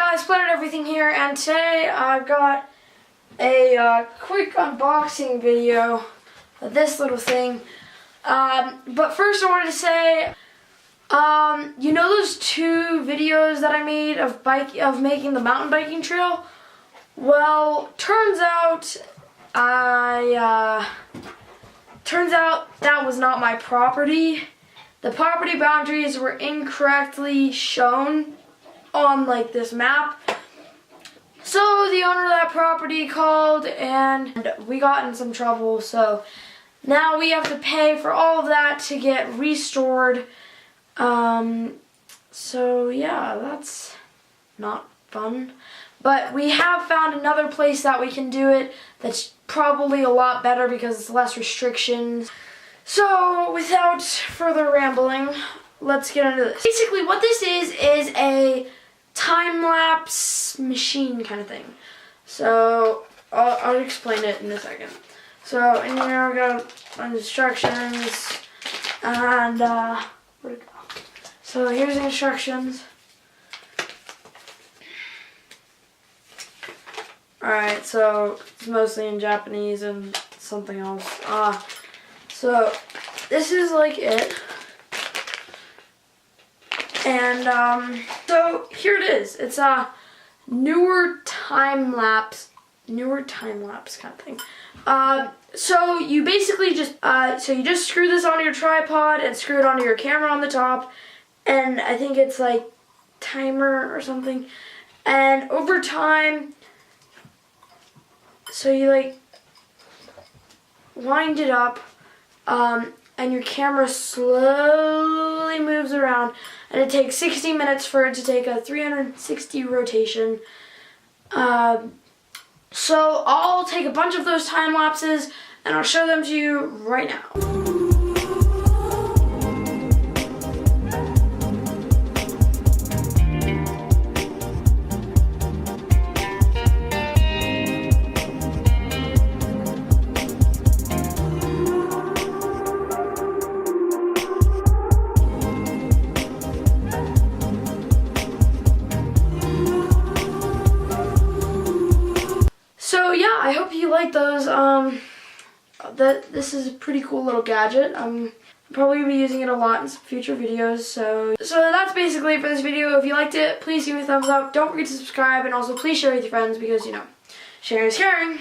guys, Splattered Everything here, and today I've got a quick unboxing video of this little thing. But first I wanted to say, you know those two videos that I made of making the mountain biking trail? Well, turns out that was not my property. The property boundaries were incorrectly shown on like this map. So the owner of that property called and we got in some trouble. So now we have to pay for all of that to get restored. So yeah, that's not fun. But we have found another place that we can do it that's probably a lot better because it's less restrictions. So without further rambling, let's get into this. Basically what this is a time-lapse machine kind of thing. So I'll explain it in a second. So in here we got instructions and where'd it go? So here's the instructions. Alright, so it's mostly in Japanese and something else. So this is like it. And so here it is. It's a newer time lapse kind of thing. So you basically just screw this onto your tripod and screw it onto your camera on the top, and I think it's like timer or something. And over time, so you like wind it up, and your camera slowly moves around, and it takes 60 minutes for it to take a 360 rotation. So I'll take a bunch of those time lapses and I'll show them to you right now. So yeah, I hope you like those. This is a pretty cool little gadget. I'm probably gonna be using it a lot in some future videos. So that's basically it for this video. If you liked it, please give me a thumbs up. Don't forget to subscribe, and also please share with your friends because, you know, sharing is caring.